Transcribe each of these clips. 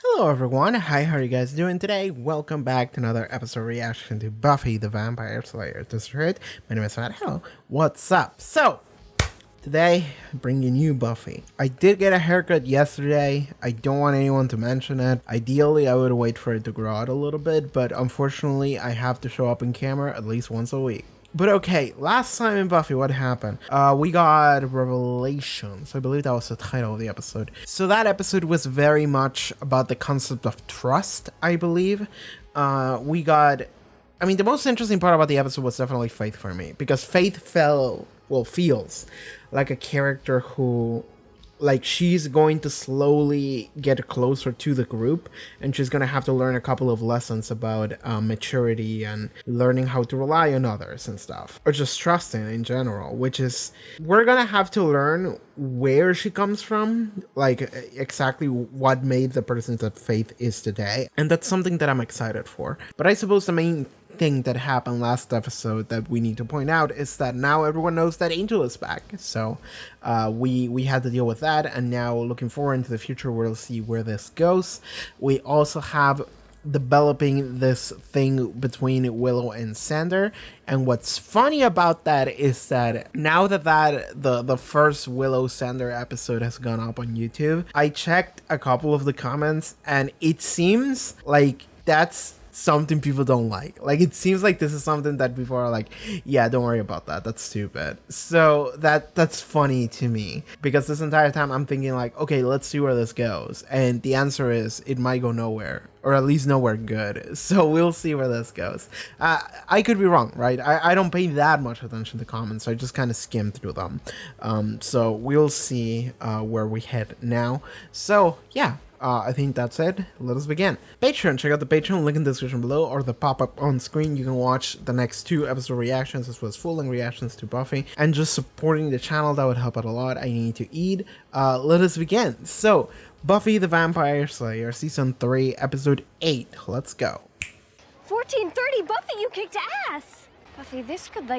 Hello everyone, hi, how are you guys doing today? Welcome back to another episode reaction to Buffy the Vampire Slayer. This is Haarute, my name is Matt. Hello, what's up? So, today, bringing you Buffy. I did get a haircut yesterday. I don't want anyone to mention it. Ideally, I would wait for it to grow out a little bit, but unfortunately, I have to show up in camera at least once a week. But okay, last time in Buffy, what happened? We got Revelations. I believe that was the title of the episode. So that episode was very much about the concept of trust, I believe. The most interesting part about the episode was definitely Faith for me. Because Faith feels like a character who, she's going to slowly get closer to the group, and she's going to have to learn a couple of lessons about maturity and learning how to rely on others and stuff, or just trusting in general, which is, we're going to have to learn where she comes from, exactly what made the person that Faith is today, and that's something that I'm excited for. But I suppose the main thing that happened last episode that we need to point out is that now everyone knows that Angel is back. So we had to deal with that, and now looking forward into the future, we'll see where this goes. We also have developing this thing between Willow and Xander, and what's funny about that is that now that the first Willow Xander episode has gone up on YouTube, I checked a couple of the comments, and it seems like that's something people don't like. It seems like this is something that people are like, yeah, don't worry about that, that's stupid. So that's funny to me, because this entire time I'm thinking okay, let's see where this goes, and the answer is it might go nowhere, or at least nowhere good. So we'll see where this goes. I could be wrong, right? I don't pay that much attention to comments, so I just kind of skim through them. So we'll see where we head now. So yeah, I think that's it. Let us begin. Patreon. Check out the Patreon, link in the description below, or the pop-up on screen. You can watch the next 2 episode reactions as well as full-length reactions to Buffy. And just supporting the channel, that would help out a lot. I need to eat. Let us begin. So, Buffy the Vampire Slayer, Season 3, Episode 8. Let's go. 1430, Buffy, you kicked ass! Buffy, this could,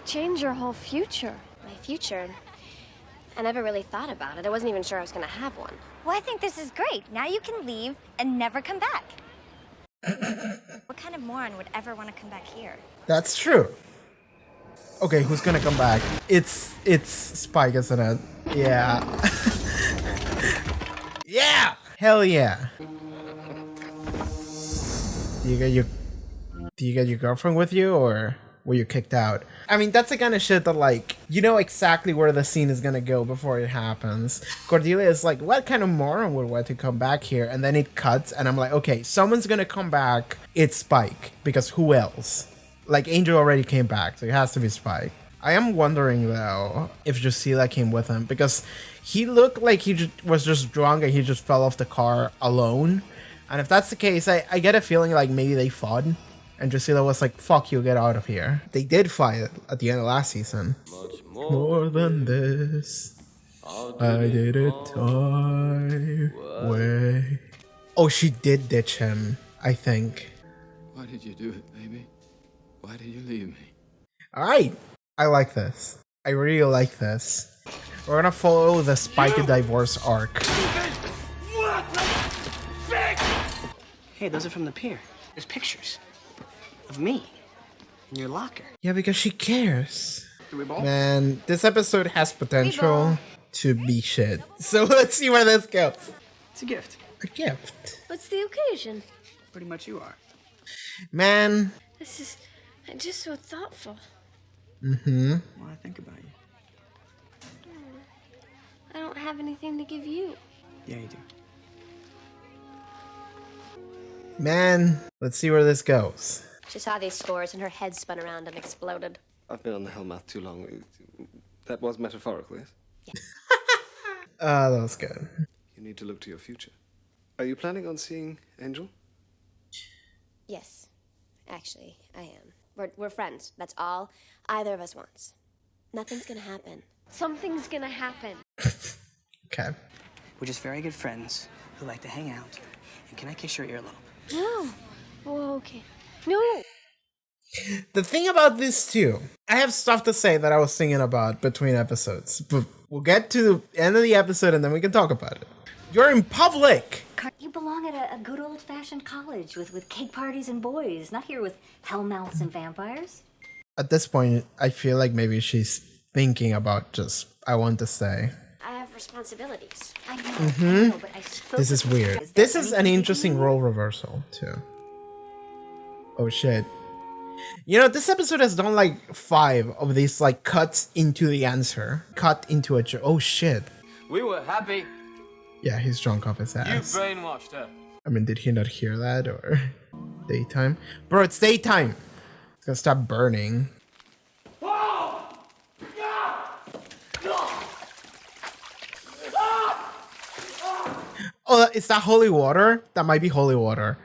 change your whole future. My future? I never really thought about it. I wasn't even sure I was gonna have one. Well, I think this is great. Now you can leave and never come back. What kind of moron would ever want to come back here? That's true. Okay, who's gonna come back? It's Spike, isn't it? Yeah. Yeah! Hell yeah. Do you get your girlfriend with you, or were you kicked out? I mean, that's the kind of shit that, you know exactly where the scene is gonna go before it happens. Cordelia is like, what kind of moron would want to come back here? And then it cuts, and I'm like, okay, someone's gonna come back. It's Spike, because who else? Angel already came back, so it has to be Spike. I am wondering, though, if Drusilla came with him, because he looked like he was just drunk and he just fell off the car alone. And if that's the case, I get a feeling maybe they fought. And Drusilla was like, fuck you, get out of here. They did fight at the end of last season. Much more than this, I did it my way. Oh, she did ditch him, I think. Why did you do it, baby? Why did you leave me? Alright, I like this. I really like this. We're gonna follow the Spike divorce arc. Hey, those are from the pier. There's pictures of me in your locker. Yeah, because she cares. Man, this episode has potential to be shit. So let's see where this goes. It's a gift. A gift. What's the occasion? Pretty much you are. Man. This is just so thoughtful. Mm-hmm. What I think about you. I don't have anything to give you. Yeah, you do. Man, let's see where this goes. She saw these scores and her head spun around and exploded. I've been on the Hellmouth too long. That was metaphorically. That was good. You need to look to your future. Are you planning on seeing Angel? Yes, actually, I am. We're friends. That's all either of us wants. Nothing's gonna happen. Something's gonna happen. Okay. We're just very good friends who like to hang out. And can I kiss your earlobe? No. Oh, okay. No. The thing about this too, I have stuff to say that I was thinking about between episodes, but we'll get to the end of the episode and then we can talk about it. You're in public. You belong at a good old-fashioned college with cake parties and boys, not here with hellmouths and vampires. At this point, I feel like maybe she's thinking about just, I want to stay. I have responsibilities. I know, but I spoke This is with weird. there This is an anything interesting you role reversal, too. Oh, shit. You know, this episode has done like 5 of these like cuts into the answer. Cut into a joke. Oh, shit. We were happy. Yeah, he's drunk off his You ass. brainwashed her. I mean, did he not hear that or daytime? Bro, it's daytime. It's gonna stop burning. Oh, is that holy water? That might be holy water.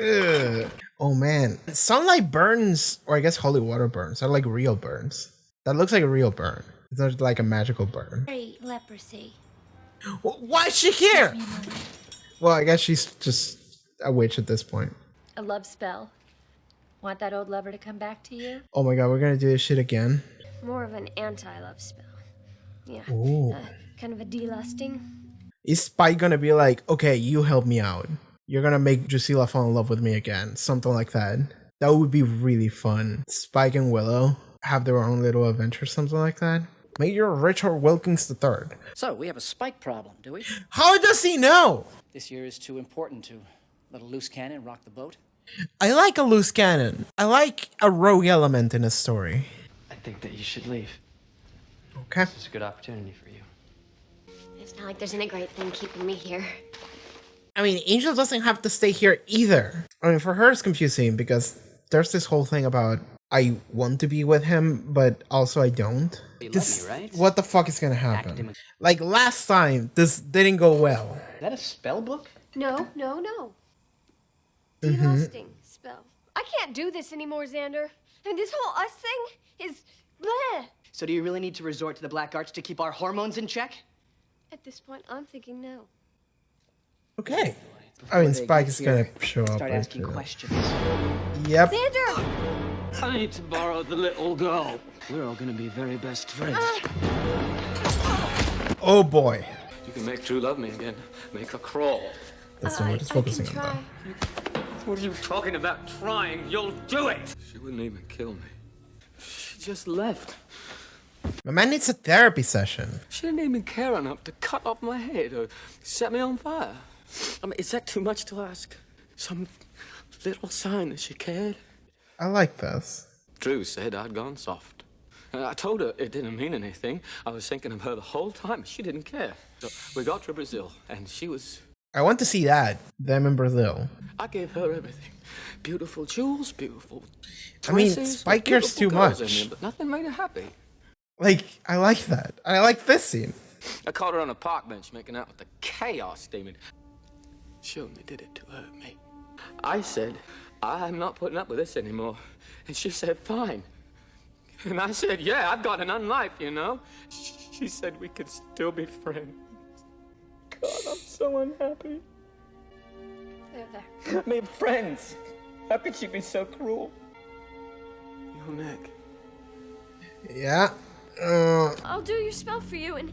Ugh. Oh man, sunlight burns, or I guess holy water burns. Are like real burns. That looks like a real burn. It's not like a magical burn. leprosy. Why is she here? Well, I guess she's just a witch at this point. A love spell. Want that old lover to come back to you? Oh my god, we're gonna do this shit again. More of an anti-love spell. Yeah. Ooh. Kind of a delusting. Is Spike gonna be like, okay, you help me out. You're gonna make Drusilla fall in love with me again. Something like that. That would be really fun. Spike and Willow have their own little adventure, something like that. Major Richard Wilkins III. So, we have a Spike problem, do we? How does he know? This year is too important to let a loose cannon rock the boat. I like a loose cannon. I like a rogue element in a story. I think that you should leave. Okay. It's a good opportunity for you. It's not like there's any great thing keeping me here. I mean, Angel doesn't have to stay here either. I mean, for her it's confusing because there's this whole thing about I want to be with him, but also I don't. Love me, right? What the fuck is gonna happen? Like last time, this didn't go well. Is that a spell book? No. Delusting spell. I can't do this anymore, Xander. And this whole us thing is bleh. So do you really need to resort to the black arts to keep our hormones in check? At this point, I'm thinking no. Okay. I mean, Spike is gonna show up. Start asking questions. Yep. Xander! I need to borrow the little girl. We're all gonna be very best friends. Oh boy. You can make Drew love me again. Make her crawl. That's not what it's focusing on try. though. What are you talking about trying? You'll do it! She wouldn't even kill me. She just left. My man needs a therapy session. She didn't even care enough to cut off my head or set me on fire. I mean, is that too much to ask? Some little sign that she cared? I like this. Drew said I'd gone soft. I told her it didn't mean anything. I was thinking of her the whole time. She didn't care. So we got to Brazil, and she was... I want to see that. Them in Brazil. I gave her everything. Beautiful jewels, beautiful I mean, dresses, Spike cares beautiful too girls much. in there, but nothing made her happy. Like, I like that. I like this scene. I caught her on a park bench making out with the chaos demon. She only did it to hurt me. I said, I'm not putting up with this anymore. And she said, fine. And I said, yeah, I've got an unlife, you know? She said we could still be friends. God, I'm so unhappy. There. Made friends. How could she be so cruel? Your neck. Yeah. I'll do your spell for you, and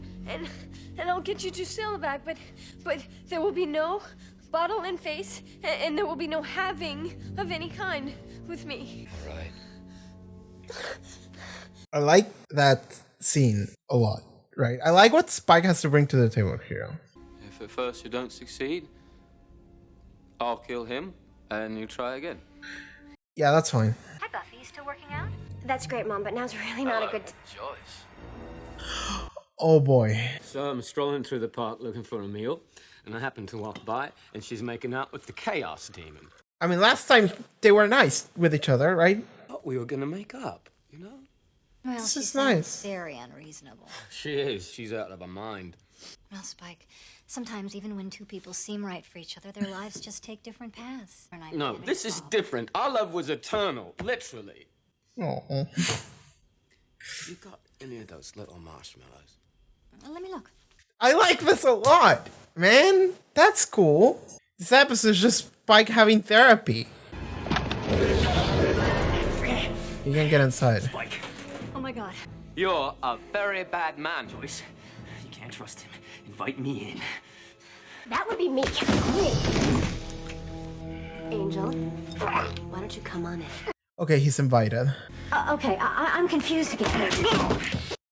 I'll get you Drusilla back, but there will be no bottle and face, and there will be no having of any kind with me. All right. I like that scene a lot, right? I like what Spike has to bring to the table here. If at first you don't succeed, I'll kill him, and you try again. Yeah, that's fine. Hi, Buffy. You still working out? That's great, Mom, but now's really not a good Joyce. Oh boy. So I'm strolling through the park looking for a meal, and I happen to walk by, and she's making out with the chaos demon. I mean, last time they were nice with each other, right? Thought we were gonna make up, you know? Well, This she is sounds nice. very unreasonable. She is. She's out of her mind. Well, Spike, sometimes even when two people seem right for each other, their lives just take different paths. No, this is different. Our love was eternal, literally. Oh. You got any of those little marshmallows? Let me look. I like this a lot, man. That's cool. This episode is just Spike having therapy. You can get inside. Spike. Oh my god. You're a very bad man, Joyce. Can't trust him. Invite me in. That would be me. Angel, why don't you come on in? Okay, he's invited. Okay, I'm confused again.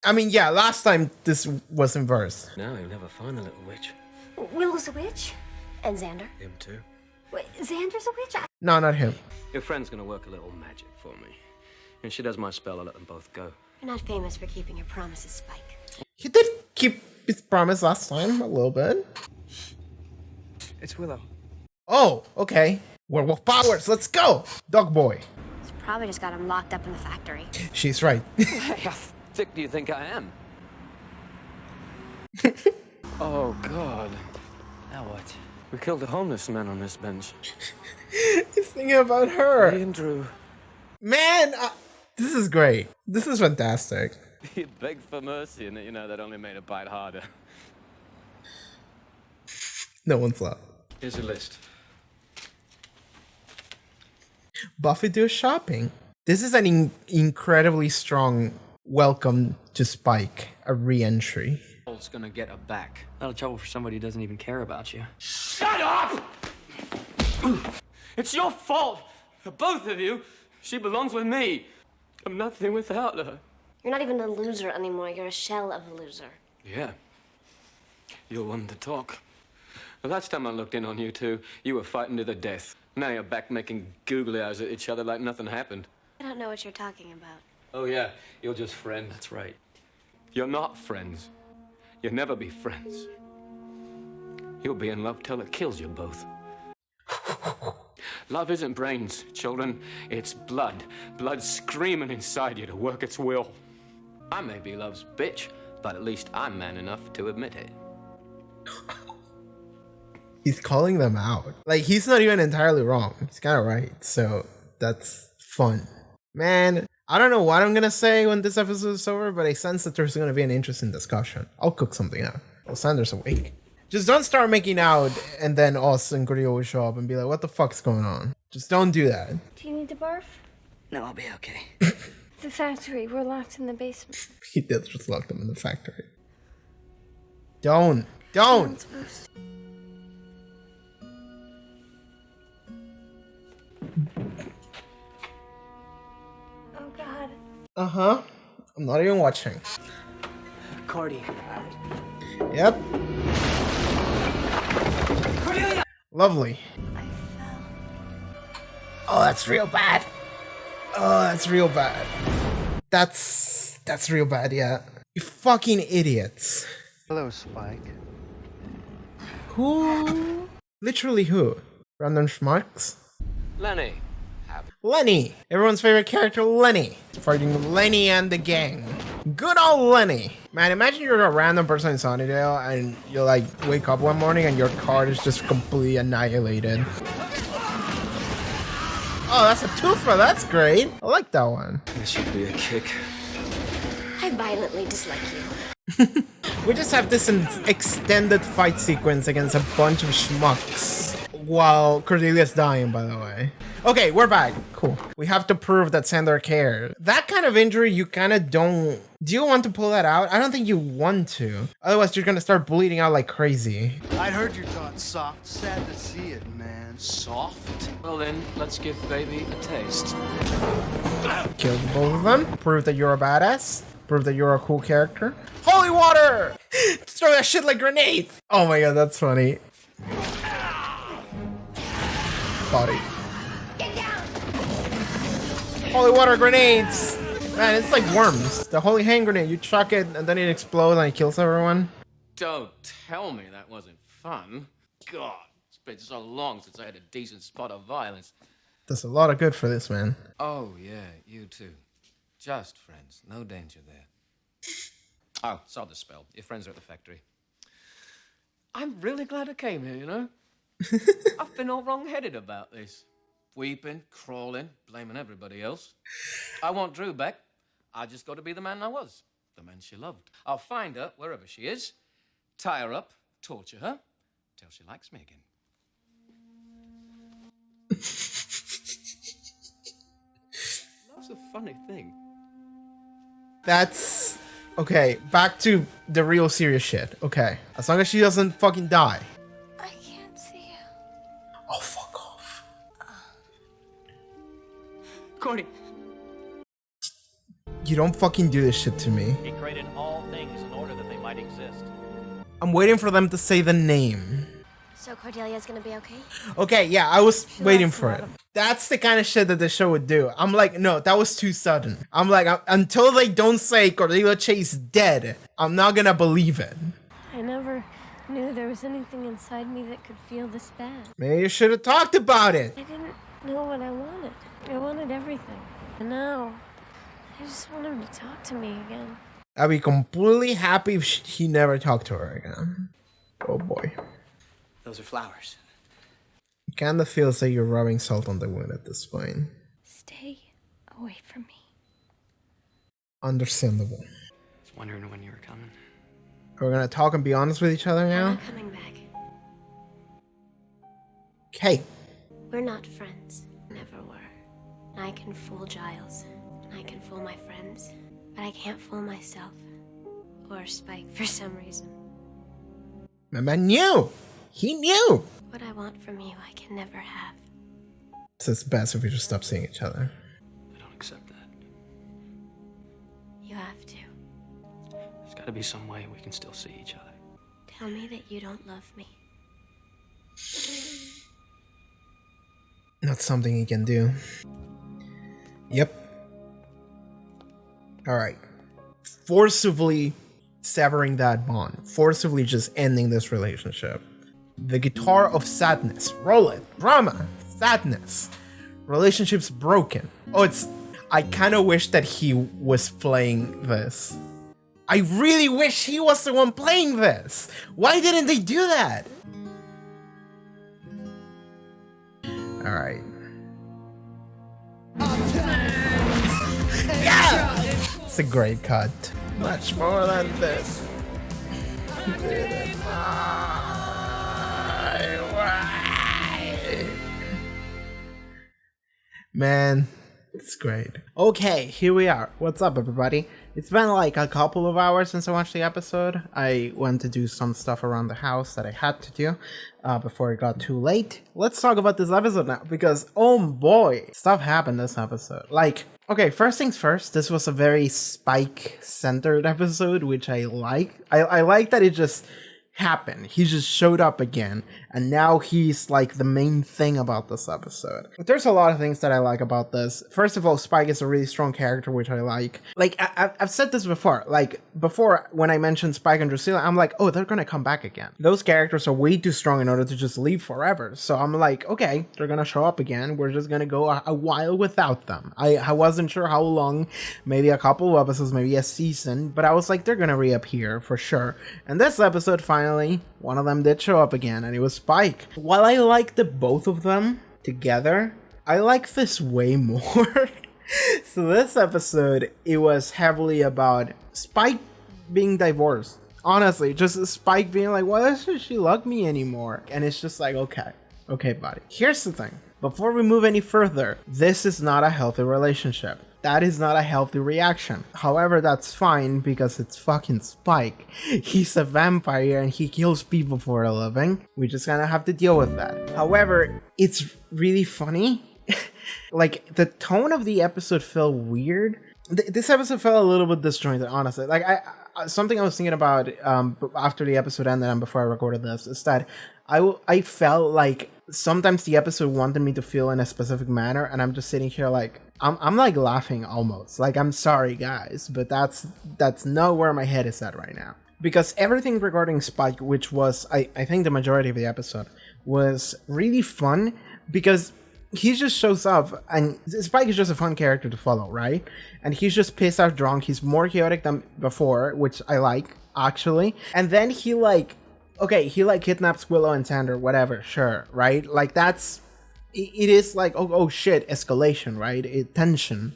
I mean, yeah, last time this was in verse. Now he'll never find the little witch. Willow's a witch? And Xander? Him too. Wait, Xander's a witch? No, not him. Your friend's gonna work a little magic for me. And she does my spell, I'll let them both go. You're not famous for keeping your promises, Spike. He did keep his promise last time, a little bit. It's Willow. Oh, okay. Werewolf powers, let's go! Dog boy. It's probably just got him locked up in the factory. She's right. Hey, how thick do you think I am? Oh, God. Now what? We killed a homeless man on this bench. He's thinking about her. Me and Drew. Man, this is great. This is fantastic. He begged for mercy, and you know that only made it bite harder. No one's left. Here's a list. Buffy does shopping. This is an incredibly strong welcome to Spike, a re-entry. It's gonna get her back. A lot of trouble for somebody who doesn't even care about you. Shut up! It's your fault! Both of you! She belongs with me! I'm nothing without her. You're not even a loser anymore. You're a shell of a loser. Yeah. You're one to talk. The last time I looked in on you two, you were fighting to the death. Now you're back making googly eyes at each other like nothing happened. I don't know what you're talking about. Oh yeah, you're just friends. That's right. You're not friends. You'll never be friends. You'll be in love till it kills you both. Love isn't brains, children. It's blood. Blood screaming inside you to work its will. I may be love's bitch, but at least I'm man enough to admit it. He's calling them out. Like, he's not even entirely wrong. He's kind of right. So that's fun. Man, I don't know what I'm going to say when this episode is over, but I sense that there's going to be an interesting discussion. I'll cook something up. Well, Sander's awake. Just don't start making out and then us and Cordelia will show up and be like, what the fuck's going on? Just don't do that. Do you need to barf? No, I'll be okay. The factory. We're locked in the basement. He did just lock them in the factory. Don't. Don't. Oh, God. Uh-huh. I'm not even watching. Cordy. Yep. Cordelia! Lovely. Oh, that's real bad. Oh, that's real bad. That's real bad, yeah. You fucking idiots. Hello, Spike. Who? Literally who? Random schmucks? Lenny. Lenny! Everyone's favorite character, Lenny. Fighting Lenny and the gang. Good old Lenny. Man, imagine you're a random person in Sunnydale and you like wake up one morning and your card is just completely annihilated. Oh, that's a twofer. That's great. I like that one. This should be a kick. I violently dislike you. We just have this extended fight sequence against a bunch of schmucks while Cordelia's dying, by the way. Okay, we're back. Cool. We have to prove that Xander cared. That kind of injury, you kind of don't... Do you want to pull that out? I don't think you want to. Otherwise, you're going to start bleeding out like crazy. I heard you thought soft. Sad to see it, man. Soft? Well then, let's give baby a taste. Kill both of them. Prove that you're a badass. Prove that you're a cool character. Holy water! Throw that shit like grenade! Oh my god, that's funny. Body. Holy water grenades! Man, it's like worms. The holy hand grenade, you chuck it and then it explodes and it kills everyone. Don't tell me that wasn't fun. God, it's been so long since I had a decent spot of violence. Does a lot of good for this man. Oh, yeah, you too. Just friends, no danger there. Oh, saw the spell. Your friends are at the factory. I'm really glad I came here, you know? I've been all wrong-headed about this. Weeping, crawling, blaming everybody else. I want Drew back. I just got to be the man I was. The man she loved. I'll find her wherever she is, tie her up, torture her, till she likes me again. Love's a funny thing. That's Okay, back to the real serious shit. Okay, as long as she doesn't fucking die. I can't see you. Oh, fuck off. Cordy. You don't fucking do this shit to me. He created all things in order that they might exist. I'm waiting for them to say the name. So Cordelia's gonna be okay? Okay, yeah, I was waiting for it. That's the kind of shit that the show would do. I'm like, no, that was too sudden. I'm like, until they don't say Cordelia Chase dead, I'm not gonna believe it. I never knew there was anything inside me that could feel this bad. Maybe you should have talked about it. I didn't know what I wanted. I wanted everything. And now, I just want him to talk to me again. I'd be completely happy if he never talked to her again. Oh boy. Those are flowers. It kinda feels like you're rubbing salt on the wound at this point. Stay away from me. Understandable. I was wondering when you were coming. We're gonna talk and be honest with each other I'm now? not coming back. Okay. We're not friends. Never were. I can fool Giles. I can fool my friends. But I can't fool myself. Or Spike for some reason. My man knew! He knew! What I want from you, I can never have. So it's best if we just stop seeing each other. I don't accept that. You have to. There's gotta be some way we can still see each other. Tell me that you don't love me. Not something he can do. Yep. Alright. Forcibly severing that bond. Forcibly just ending this relationship. The guitar of sadness. Roll it. Drama. Sadness. Relationships broken. Oh, I kind of wish that he was playing this. I really wish he was the one playing this. Why didn't they do that? Alright. Yeah! It's a great cut. Much more than this. Did it my way. Man, it's great. Okay, here we are. What's up, everybody? It's been like a couple of hours since I watched the episode. I went to do some stuff around the house that I had to do before it got too late. Let's talk about this episode now, because oh boy, stuff happened this episode. Like, okay, first things first, this was a very Spike-centered episode, which I like. I like that it just happened. He just showed up again, and now he's like the main thing about this episode. There's a lot of things that I like about this. First of all, Spike is a really strong character, which I like. Like, I've said this before. Like, before, when I mentioned Spike and Drusilla, I'm like, oh, they're gonna come back again. Those characters are way too strong in order to just leave forever. So I'm like, okay, they're gonna show up again. We're just gonna go a while without them. I wasn't sure how long, maybe a couple of episodes, maybe a season, but I was like, they're gonna reappear for sure. And this episode, finally, one of them did show up again, and it was Spike. While I like the both of them together, I like this way more. So this episode, it was heavily about Spike being divorced. Honestly, just Spike being like, why doesn't she love me anymore? And it's just like, okay, buddy. Here's the thing. Before we move any further, this is not a healthy relationship. That is not a healthy reaction. However, that's fine because it's fucking Spike. He's a vampire and he kills people for a living. We just kind of have to deal with that. However, it's really funny. Like, the tone of the episode felt weird. This episode felt a little bit disjointed, honestly. Like, something I was thinking about after the episode ended and before I recorded this is that I felt like sometimes the episode wanted me to feel in a specific manner, and I'm just sitting here like, I'm like laughing almost. Like, I'm sorry guys, but that's not where my head is at right now. Because everything regarding Spike, which was I think the majority of the episode, was really fun because he just shows up, and Spike is just a fun character to follow, right? And he's just pissed off drunk. He's more chaotic than before, which I like, actually. And then he kidnaps Willow and Xander, whatever, sure, right? Like, that's it is like, oh shit, escalation, right? Tension.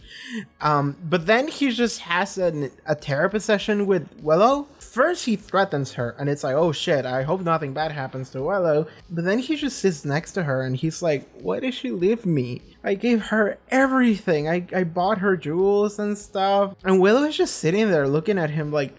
But then he just has a therapy session with Willow. First he threatens her, and it's like, oh shit, I hope nothing bad happens to Willow. But then he just sits next to her and he's like, why did she leave me? I gave her everything. I bought her jewels and stuff. And Willow is just sitting there looking at him like,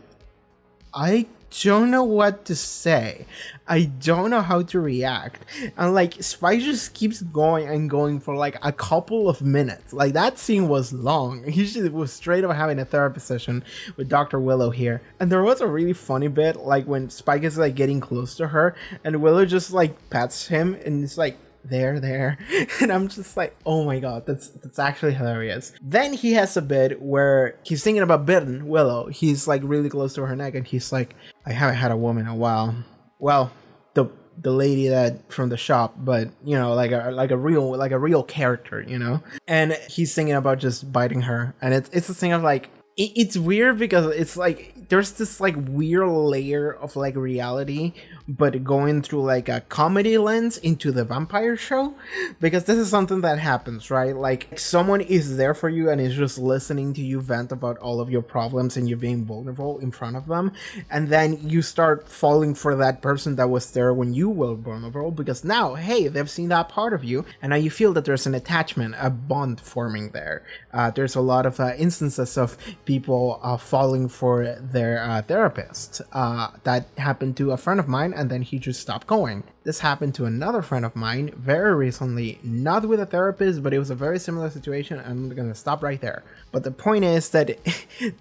I don't know what to say. I don't know how to react. And like Spike just keeps going and going for like a couple of minutes. Like that scene was long. He just was straight up having a therapy session with Dr. Willow here. And there was a really funny bit like when Spike is like getting close to her and Willow just like pats him and it's like, there. And I'm just like, oh my god, that's actually hilarious. Then he has a bit where he's thinking about biting Willow. He's like really close to her neck and he's like, I haven't had a woman in a while. Well, the lady that from the shop, but you know, like a real character, you know. And he's thinking about just biting her, and it's the thing of like, it's weird because it's like there's this like weird layer of like reality but going through like a comedy lens into the vampire show, because this is something that happens, right? Like someone is there for you and is just listening to you vent about all of your problems and you being vulnerable in front of them, and then you start falling for that person that was there when you were vulnerable, because now, hey, they've seen that part of you and now you feel that there's an attachment, a bond forming there. There's a lot of instances of people falling for their therapist. That happened to a friend of mine, and then he just stopped going. This happened to another friend of mine very recently, not with a therapist, but it was a very similar situation. I'm gonna stop right there. But the point is that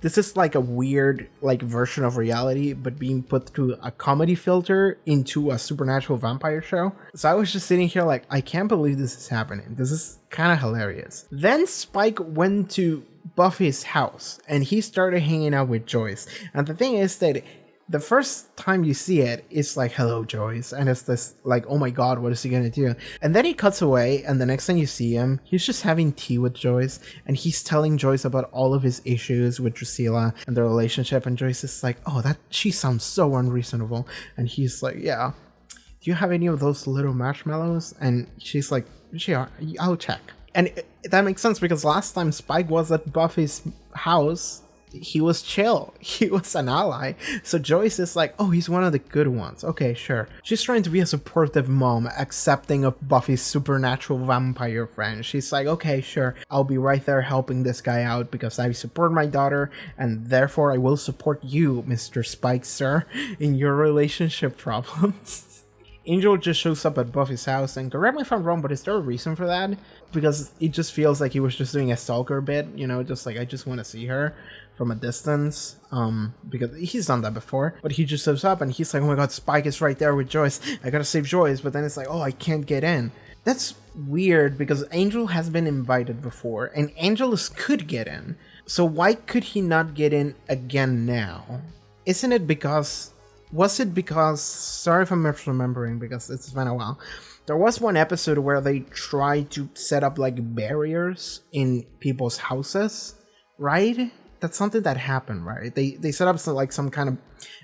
this is like a weird like version of reality, but being put through a comedy filter into a supernatural vampire show. So I was just sitting here like, I can't believe this is happening. This is kind of hilarious. Then Spike went to Buffy's house and he started hanging out with Joyce. And the thing is that the first time you see it, it's like, hello, Joyce. And it's this like, oh my god, what is he gonna do? And then he cuts away, and the next time you see him, he's just having tea with Joyce, and he's telling Joyce about all of his issues with Drusilla and their relationship. And Joyce is like, oh, she sounds so unreasonable. And he's like, yeah, do you have any of those little marshmallows? And she's like, sure, I'll check. And that makes sense, because last time Spike was at Buffy's house, he was chill. He was an ally. So Joyce is like, oh, he's one of the good ones. Okay, sure. She's trying to be a supportive mom, accepting of Buffy's supernatural vampire friend. She's like, okay, sure. I'll be right there helping this guy out because I support my daughter, and therefore I will support you, Mr. Spike, sir, in your relationship problems. Angel just shows up at Buffy's house, and correct me if I'm wrong, but is there a reason for that? Because it just feels like he was just doing a stalker bit, you know, just like, I just want to see her from a distance, because he's done that before. But he just shows up and he's like, oh my god, Spike is right there with Joyce, I gotta save Joyce. But then it's like, oh, I can't get in. That's weird, because Angel has been invited before and Angelus could get in, so why could he not get in again now? Isn't it because, was it because, sorry if I'm misremembering because it's been a while, there was one episode where they tried to set up like barriers in people's houses, right? That's something that happened, right? They set up some kind of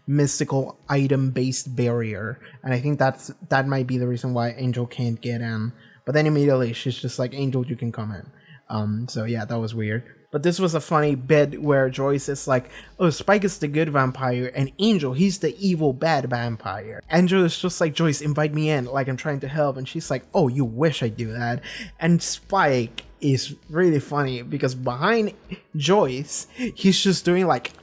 mystical item-based barrier, and I think that might be the reason why Angel can't get in. But then immediately she's just like, Angel, you can come in. So yeah, that was weird. But this was a funny bit where Joyce is like, oh, Spike is the good vampire, and Angel, he's the evil bad vampire. Angel is just like, Joyce, invite me in, like I'm trying to help. And she's like, oh, you wish I do that. And Spike is really funny because behind Joyce, he's just doing like,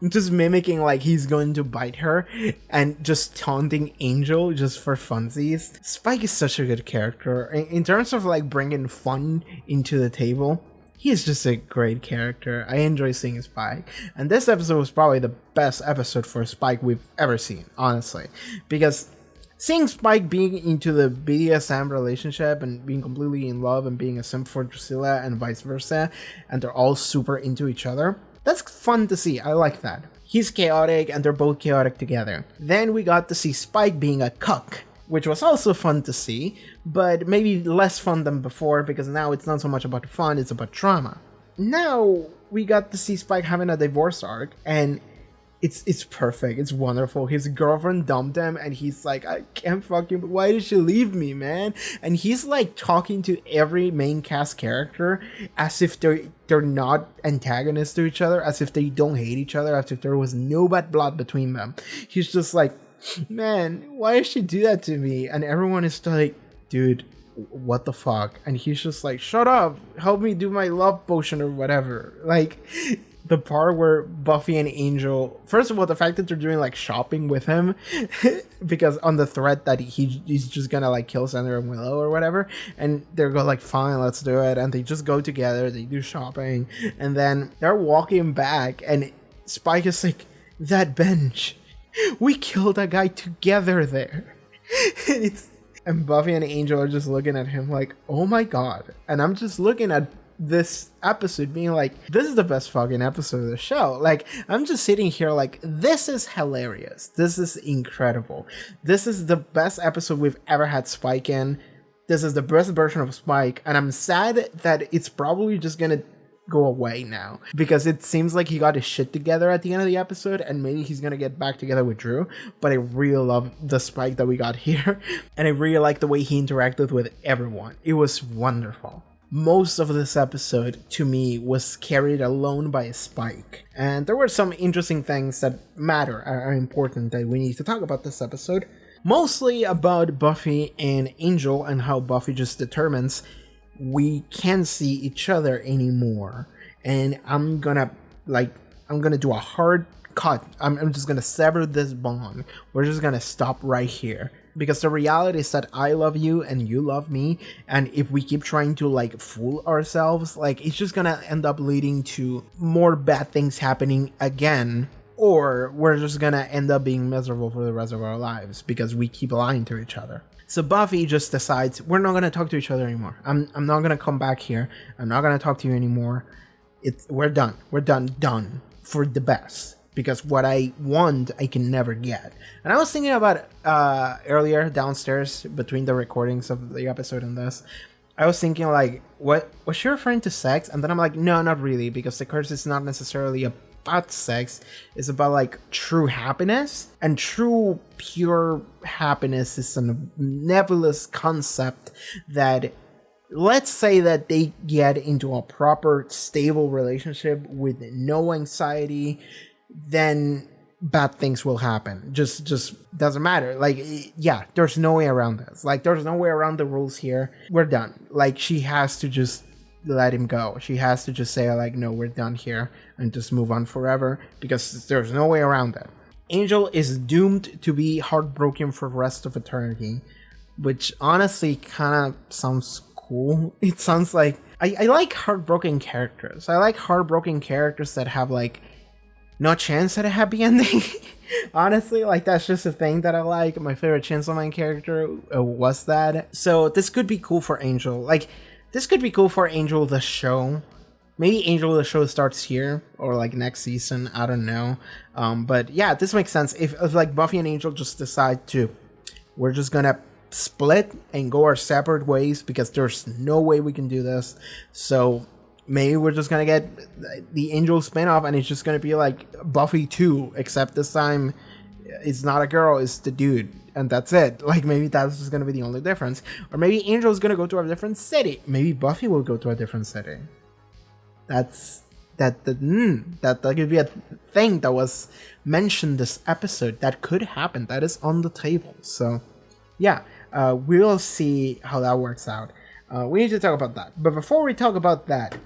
just mimicking like he's going to bite her and just taunting Angel just for funsies. Spike is such a good character. In terms of like bringing fun into the table, he is just a great character. I enjoy seeing Spike. And this episode was probably the best episode for Spike we've ever seen, honestly. Because seeing Spike being into the BDSM relationship and being completely in love and being a simp for Drusilla and vice versa, and they're all super into each other, that's fun to see. I like that. He's chaotic and they're both chaotic together. Then we got to see Spike being a cuck, which was also fun to see, but maybe less fun than before, because now it's not so much about fun, it's about trauma. Now we got to see Spike having a divorce arc, and It's perfect. It's wonderful. His girlfriend dumped him and he's like, I can't fucking, why did she leave me, man? And he's like talking to every main cast character as if they're not antagonists to each other, as if they don't hate each other, as if there was no bad blood between them. He's just like, man, why did she do that to me? And everyone is like, dude, what the fuck? And he's just like, shut up, help me do my love potion or whatever. Like, the part where Buffy and Angel, first of all, the fact that they're doing like shopping with him because on the threat that he's just gonna like kill Xander and Willow or whatever, and they're go like, fine, let's do it, and they just go together, they do shopping, and then they're walking back and Spike is like, that bench, we killed a guy together there. And Buffy and Angel are just looking at him like, oh my god. And I'm just looking at this episode being like, this is the best fucking episode of the show. Like, I'm just sitting here like, this is hilarious, this is incredible, this is the best episode we've ever had Spike in, this is the best version of Spike, and I'm sad that it's probably just gonna go away now because it seems like he got his shit together at the end of the episode and maybe he's gonna get back together with Drew. But I really love the Spike that we got here and I really like the way he interacted with everyone. It was wonderful. Most of this episode, to me, was carried alone by Spike. And there were some interesting things that matter, are important, that we need to talk about this episode. Mostly about Buffy and Angel and how Buffy just determines we can't see each other anymore. And I'm gonna do a hard cut. I'm just gonna sever this bond. We're just gonna stop right here. Because the reality is that I love you and you love me, and if we keep trying to like fool ourselves, like it's just gonna end up leading to more bad things happening again, or we're just gonna end up being miserable for the rest of our lives because we keep lying to each other. So Buffy just decides, we're not gonna talk to each other anymore. I'm not gonna come back here. I'm not gonna talk to you anymore. We're done. We're done for the best. Because what I want, I can never get. And I was thinking about earlier downstairs between the recordings of the episode and this. I was thinking like, what was she referring to sex? And then I'm like, no, not really, because the curse is not necessarily about sex. It's about like true happiness, and true pure happiness is a nebulous concept that, let's say that they get into a proper stable relationship with no anxiety, then bad things will happen. Just doesn't matter. Like, yeah, there's no way around this. Like, there's no way around the rules here. We're done. Like, she has to just let him go. She has to just say like, no, we're done here, and just move on forever, because there's no way around it. Angel is doomed to be heartbroken for the rest of eternity, which honestly kind of sounds cool. It sounds like I like heartbroken characters. I like heartbroken characters that have like no chance at a happy ending. Honestly, like that's just a thing that I like. My favorite Chainsaw Man character was that. So this could be cool for Angel. Like, this could be cool for Angel the show. Maybe Angel the show starts here or like next season. I don't know. But yeah, this makes sense. If like Buffy and Angel just decide to, we're just gonna split and go our separate ways because there's no way we can do this. So maybe we're just gonna get the Angel spinoff and it's just gonna be like Buffy 2, except this time it's not a girl, it's the dude, and that's it. Like, maybe that's just gonna be the only difference. Or maybe Angel's gonna go to a different city. Maybe Buffy will go to a different city. That could be a thing that was mentioned this episode. That could happen. That is on the table. So yeah, we'll see how that works out. We need to talk about that. But before we talk about that,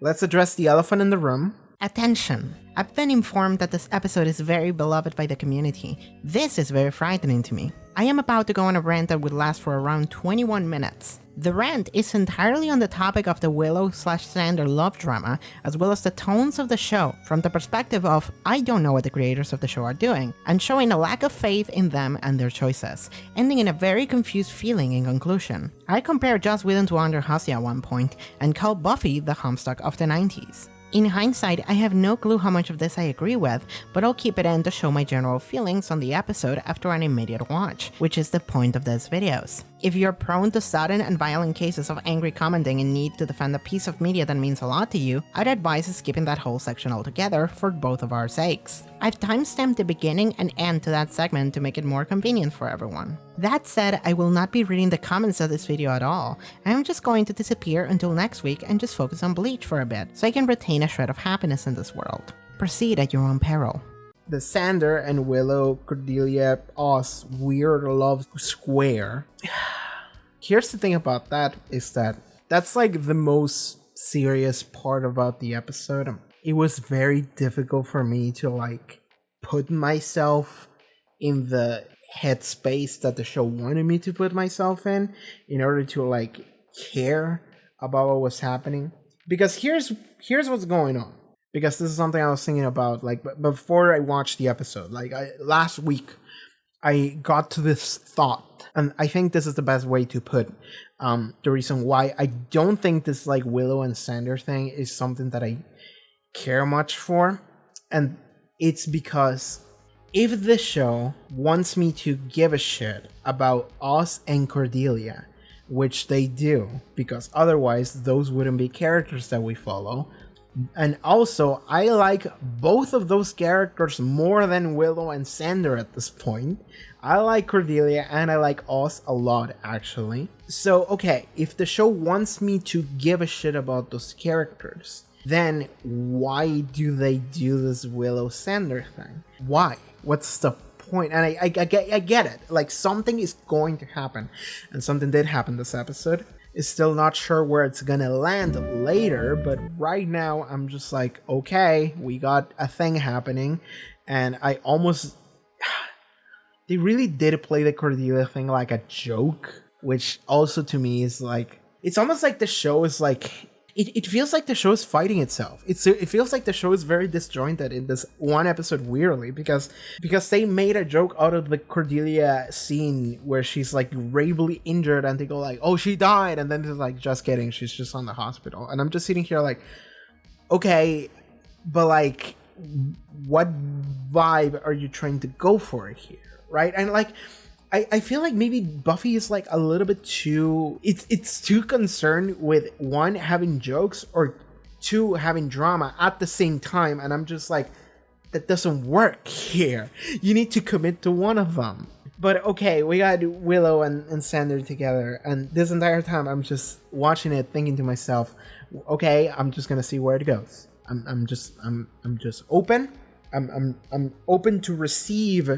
let's address the elephant in the room. Attention! I've been informed that this episode is very beloved by the community. This is very frightening to me. I am about to go on a rant that would last for around 21 minutes. The rant is entirely on the topic of the Willow/Xander love drama, as well as the tones of the show, from the perspective of I don't know what the creators of the show are doing, and showing a lack of faith in them and their choices, ending in a very confused feeling in conclusion. I compare Joss Whedon to Under Hussey at one point, and call Buffy the Homestuck of the 90s. In hindsight, I have no clue how much of this I agree with, but I'll keep it in to show my general feelings on the episode after an immediate watch, which is the point of these videos. If you're prone to sudden and violent cases of angry commenting and need to defend a piece of media that means a lot to you, I'd advise skipping that whole section altogether for both of our sakes. I've timestamped the beginning and end to that segment to make it more convenient for everyone. That said, I will not be reading the comments of this video at all. I'm just going to disappear until next week and just focus on Bleach for a bit, so I can retain a shred of happiness in this world. Proceed at your own peril. The Xander and Willow, Cordelia, Oz weird love square. Here's the thing about that is that that's like the most serious part about the episode. It was very difficult for me to like put myself in the headspace that the show wanted me to put myself in order to like care about what was happening. Because here's what's going on. Because this is something I was thinking about like before I watched the episode. Like last week, I got to this thought, and I think this is the best way to put the reason why I don't think this like Willow and Xander thing is something that I care much for, and it's because if the show wants me to give a shit about Oz and Cordelia, which they do, because otherwise those wouldn't be characters that we follow. And also, I like both of those characters more than Willow and Xander at this point. I like Cordelia and I like Oz a lot, actually. So, okay, if the show wants me to give a shit about those characters, then why do they do this Willow-Xander thing? Why? What's the point? And I get it. Like, something is going to happen. And something did happen this episode. Is still not sure where it's gonna land later, but right now I'm just like, okay, we got a thing happening, and I almost they really did play the Cordelia thing like a joke, which also to me is like, it's almost like the show is like, it feels like the show is fighting itself. It feels like the show is very disjointed in this one episode, weirdly, because they made a joke out of the Cordelia scene where she's like gravely injured and they go like, oh, she died, and then they're like, just kidding, she's just on the hospital. And I'm just sitting here like, okay, but like, what vibe are you trying to go for here, right? And like, I feel like maybe Buffy is like a little bit too, it's too concerned with one, having jokes, or two, having drama at the same time, and I'm just like, that doesn't work here. You need to commit to one of them. But okay, we got Willow and Xander together, and this entire time I'm just watching it thinking to myself, okay, I'm just gonna see where it goes. I'm just open. I'm open to receive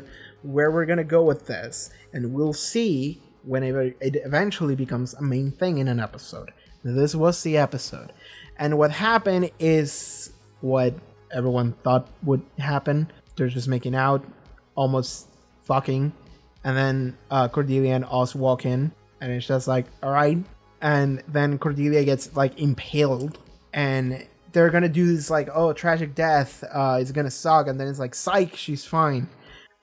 where we're gonna go with this, and we'll see whenever it eventually becomes a main thing in an episode. This was the episode, and what happened is what everyone thought would happen. They're just making out, almost fucking, and then Cordelia and Oz walk in, and it's just like, all right. And then Cordelia gets like impaled, and they're gonna do this like, oh, tragic death, it's gonna suck, and then it's like, psych, she's fine.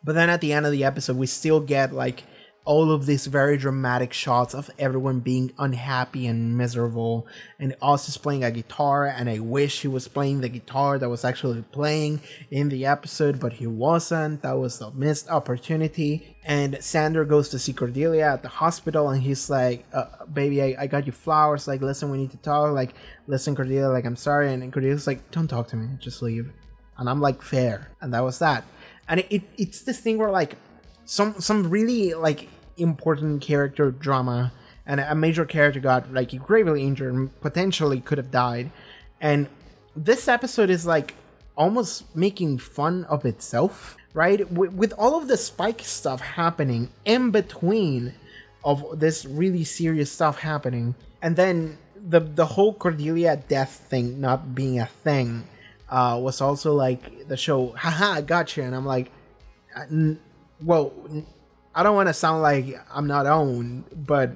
But then at the end of the episode, we still get like all of these very dramatic shots of everyone being unhappy and miserable, and Oz is playing a guitar, and I wish he was playing the guitar that was actually playing in the episode, but he wasn't. That was a missed opportunity. And Xander goes to see Cordelia at the hospital, and he's like, baby, I got you flowers, like, listen, we need to talk, like, listen, Cordelia, like, I'm sorry. And Cordelia's like, don't talk to me, just leave. And I'm like, fair. And that was that. And it's this thing where like some really like important character drama, and a major character got like gravely injured and potentially could have died, and this episode is like almost making fun of itself, right? With all of the Spike stuff happening in between of this really serious stuff happening, and then the whole Cordelia death thing not being a thing. Was also like the show, haha, gotcha. And I'm like, well, I don't want to sound like I'm not owned, but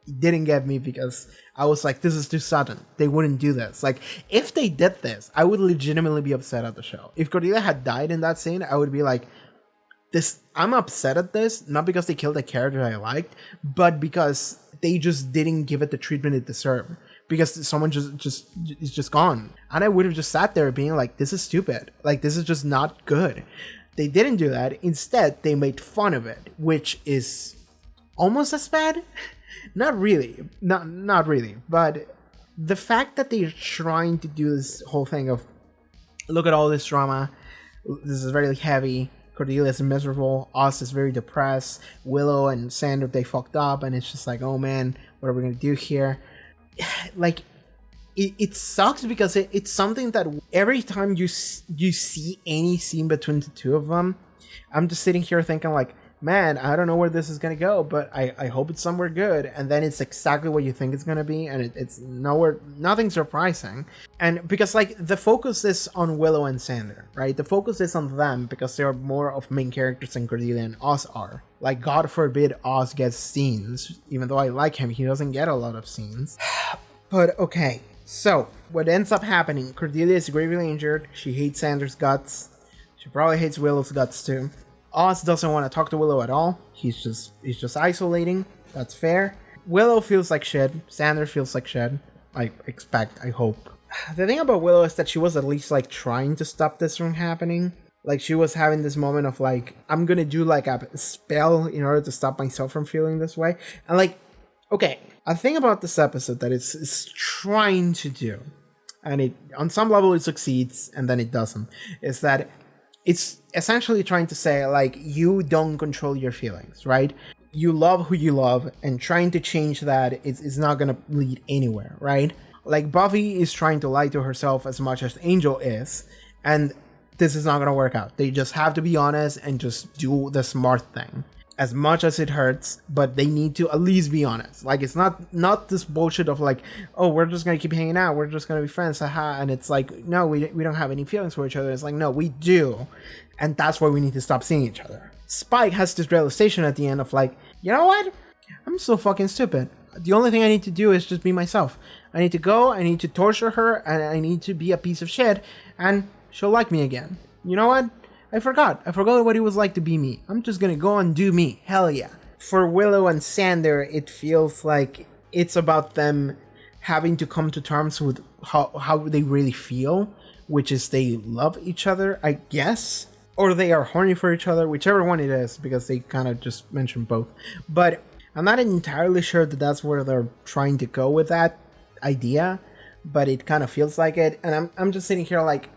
it didn't get me because I was like, this is too sudden. They wouldn't do this. Like, if they did this, I would legitimately be upset at the show. If Cordelia had died in that scene, I would be like, I'm upset at this, not because they killed a character I liked, but because they just didn't give it the treatment it deserved. because someone just is just gone. And I would have just sat there being like, this is stupid. Like, this is just not good. They didn't do that. Instead, they made fun of it, which is almost as bad. Not really. Not really. But the fact that they're trying to do this whole thing of, look at all this drama. This is very heavy. Cordelia is miserable. Oz is very depressed. Willow and Xander, they fucked up. And it's just like, oh man, what are we going to do here? Like, it sucks because it's something that every time you see any scene between the two of them, I'm just sitting here thinking like, man, I don't know where this is going to go, but I hope it's somewhere good. And then it's exactly what you think it's going to be. And it's nothing surprising. And because like the focus is on Willow and Xander, right? The focus is on them because they are more of main characters than Cordelia and Oz are. Like, God forbid Oz gets scenes. Even though I like him, he doesn't get a lot of scenes. But okay, so what ends up happening, Cordelia is gravely injured. She hates Xander's guts. She probably hates Willow's guts too. Oz doesn't want to talk to Willow at all. He's just isolating. That's fair. Willow feels like shit. Xander feels like shit. I hope. The thing about Willow is that she was at least like trying to stop this from happening. Like, she was having this moment of like, I'm gonna do like a spell in order to stop myself from feeling this way. And like, okay, a thing about this episode that it's trying to do, and it on some level it succeeds and then it doesn't, is that it's essentially trying to say, like, you don't control your feelings, right? You love who you love, and trying to change that is not going to lead anywhere, right? Like, Buffy is trying to lie to herself as much as Angel is, and this is not going to work out. They just have to be honest and just do the smart thing. As much as it hurts, but they need to at least be honest. Like, it's not this bullshit of like, oh, we're just gonna keep hanging out, we're just gonna be friends, haha. And it's like, no, we don't have any feelings for each other. It's like, no, we do, and that's why we need to stop seeing each other. Spike has this realization at the end of like, you know what? I'm so fucking stupid. The only thing I need to do is just be myself. I need to go, I need to torture her, and I need to be a piece of shit, and she'll like me again. You know what? I forgot what it was like to be me. I'm just gonna go and do me. Hell yeah. For Willow and Xander, it feels like it's about them having to come to terms with how they really feel, which is they love each other, I guess, or they are horny for each other, whichever one it is, because they kind of just mentioned both. But I'm not entirely sure that that's where they're trying to go with that idea, but it kind of feels like it. And I'm just sitting here like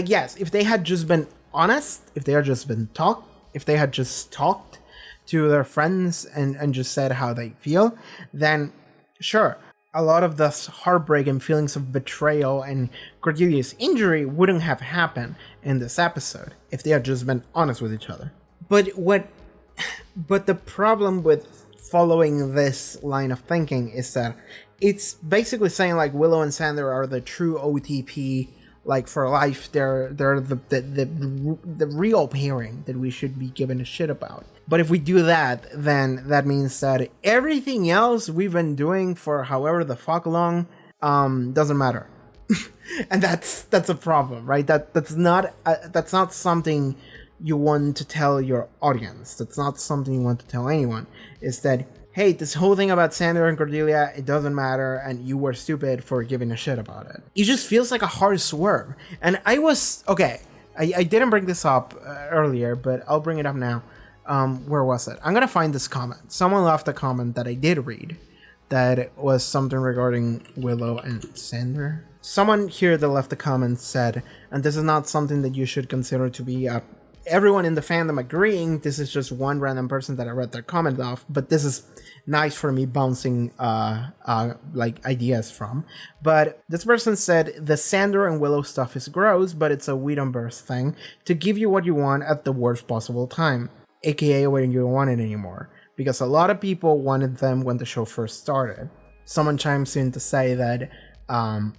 yes, if they had just been honest, if they had just talked to their friends and just said how they feel, then sure, a lot of this heartbreak and feelings of betrayal and Cordelia's injury wouldn't have happened in this episode if they had just been honest with each other. But the problem with following this line of thinking is that it's basically saying like Willow and Xander are the true OTP, like for life. They're the real pairing that we should be giving a shit about. But if we do that, then that means that everything else we've been doing for however the fuck long doesn't matter. And that's a problem, right? That's not something you want to tell your audience. That's not something you want to tell anyone. Is that, hey, this whole thing about Xander and Cordelia, it doesn't matter, and you were stupid for giving a shit about it. It just feels like a hard swerve. And I didn't bring this up earlier, but I'll bring it up now. Where was it? I'm gonna find this comment. Someone left a comment that I did read that was something regarding Willow and Xander. Someone here that left a comment said, and this is not something that you should consider to be everyone in the fandom agreeing, this is just one random person that I read their comment off, but this is nice for me bouncing like ideas from. But this person said, the Xander and Willow stuff is gross, but it's a Whedonverse thing to give you what you want at the worst possible time, aka when you don't want it anymore, because a lot of people wanted them when the show first started. Someone chimes in to say that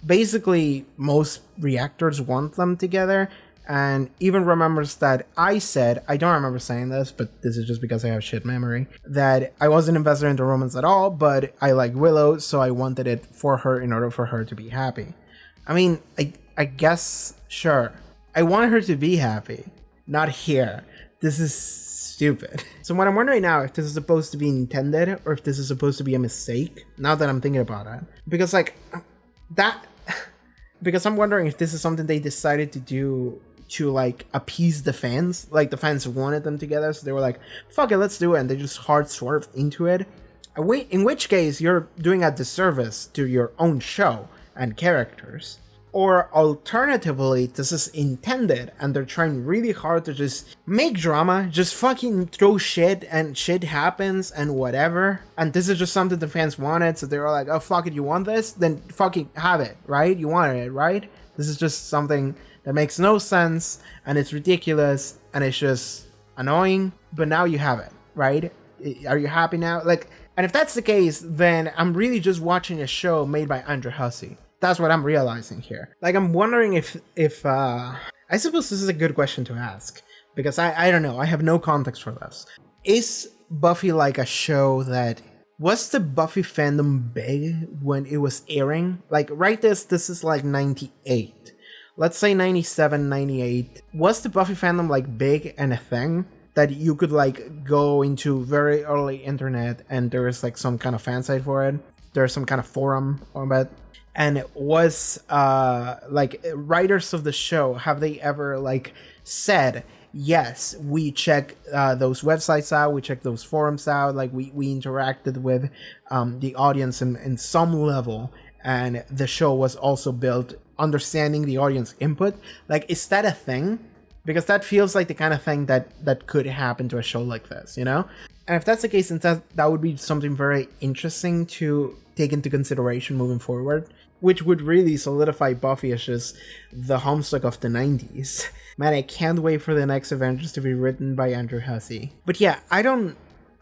basically most reactors want them together, and even remembers that I said, I don't remember saying this, but this is just because I have shit memory, that I wasn't invested in the romance at all, but I like Willow, so I wanted it for her in order for her to be happy. I mean, I guess, sure. I want her to be happy, not here. This is stupid. So what I'm wondering now, if this is supposed to be intended, or if this is supposed to be a mistake, now that I'm thinking about it. Because, like, that because I'm wondering if this is something they decided to do to like appease the fans. Like the fans wanted them together, so they were like, fuck it, let's do it, and they just hard swerved into it. In which case you're doing a disservice to your own show and characters. Or alternatively, this is intended and they're trying really hard to just make drama, just fucking throw shit and shit happens and whatever. And this is just something the fans wanted, so they were like, oh fuck it, you want this? Then fucking have it, right? You wanted it, right? This is just something that makes no sense and it's ridiculous and it's just annoying, but now you have it, right? Are you happy now? Like, and if that's the case, then I'm really just watching a show made by Andrew Hussey. That's what I'm realizing here. Like, I'm wondering if I suppose this is a good question to ask, because I don't know, I have no context for this. Is Buffy like a show that, was the Buffy fandom big when it was airing? Like, this is like 98. Let's say 97, 98. Was the Buffy fandom like big and a thing? That you could like go into very early internet and there is like some kind of fan site for it? There's some kind of forum on it? And it was like writers of the show, have they ever like said, yes, we check those websites out, we check those forums out, like we interacted with the audience in some level, and the show was also built understanding the audience input? Like, is that a thing? Because that feels like the kind of thing that could happen to a show like this, you know? And if that's the case, then that would be something very interesting to take into consideration moving forward, which would really solidify Buffy as just the Homestuck of the 90s. Man, I can't wait for the next Avengers to be written by Andrew Hussey. But yeah, I don't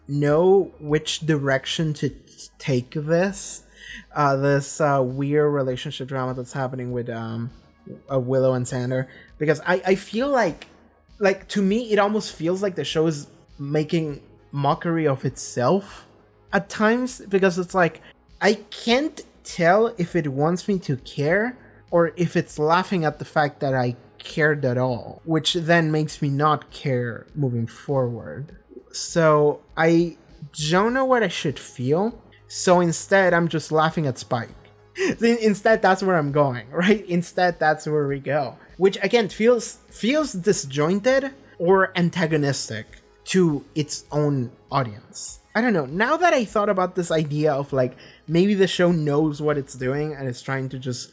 know which direction to take this. This weird relationship drama that's happening with Willow and Xander. Because I feel like to me, it almost feels like the show is making mockery of itself at times, because it's like, I can't tell if it wants me to care or if it's laughing at the fact that I cared at all, which then makes me not care moving forward. So I don't know what I should feel. So instead, I'm just laughing at Spike. Instead, that's where I'm going, right? Instead, that's where we go. Which again feels disjointed or antagonistic to its own audience. I don't know. Now that I thought about this idea of like, maybe the show knows what it's doing and it's trying to just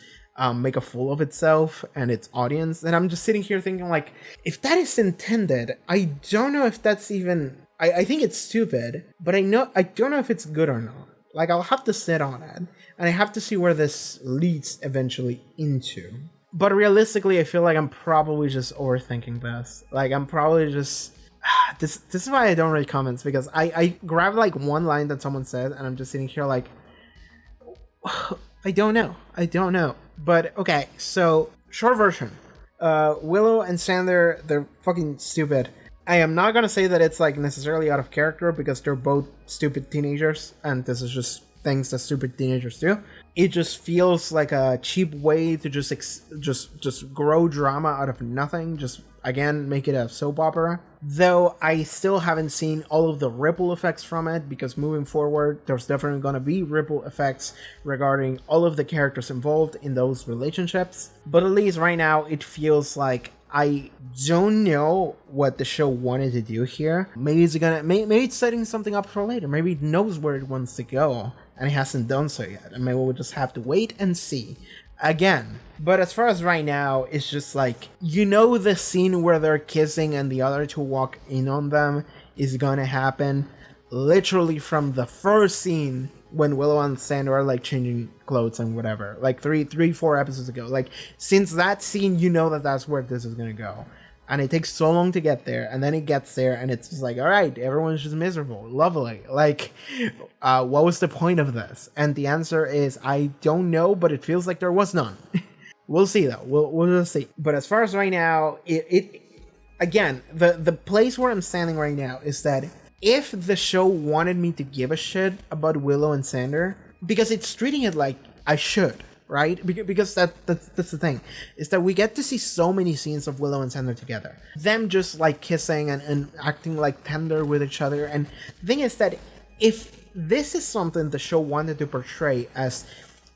make a fool of itself and its audience, and I'm just sitting here thinking like, if that is intended, I don't know if that's even, I think it's stupid, but I don't know if it's good or not. Like, I'll have to sit on it and I have to see where this leads eventually into. But realistically, I feel like I'm probably just overthinking this. Like, I'm probably just... This is why I don't read comments, because I grab like one line that someone said and I'm just sitting here like, I don't know. But okay, so short version. Willow and Xander, they're fucking stupid. I am not gonna say that it's like necessarily out of character, because they're both stupid teenagers and this is just things that stupid teenagers do. It just feels like a cheap way to just grow drama out of nothing. Just again, make it a soap opera. Though I still haven't seen all of the ripple effects from it, because moving forward, there's definitely going to be ripple effects regarding all of the characters involved in those relationships. But at least right now, it feels like I don't know what the show wanted to do here. Maybe it's setting something up for later. Maybe it knows where it wants to go and it hasn't done so yet. And maybe we'll just have to wait and see. Again. But as far as right now, it's just like, you know, the scene where they're kissing and the other two walk in on them is gonna happen literally from the first scene when Willow and Xander are like changing clothes and whatever, like 4 episodes ago. Like, since that scene, you know that that's where this is gonna go. And it takes so long to get there, and then it gets there and it's just like, all right, everyone's just miserable. Lovely. Like, what was the point of this? And the answer is, I don't know, but it feels like there was none. We'll see though. We'll just see. But as far as right now, it again, the place where I'm standing right now is that if the show wanted me to give a shit about Willow and Xander, because it's treating it like I should, right? Because that's the thing, is that we get to see so many scenes of Willow and Xander together. Them just like kissing and acting like tender with each other. And the thing is that if this is something the show wanted to portray as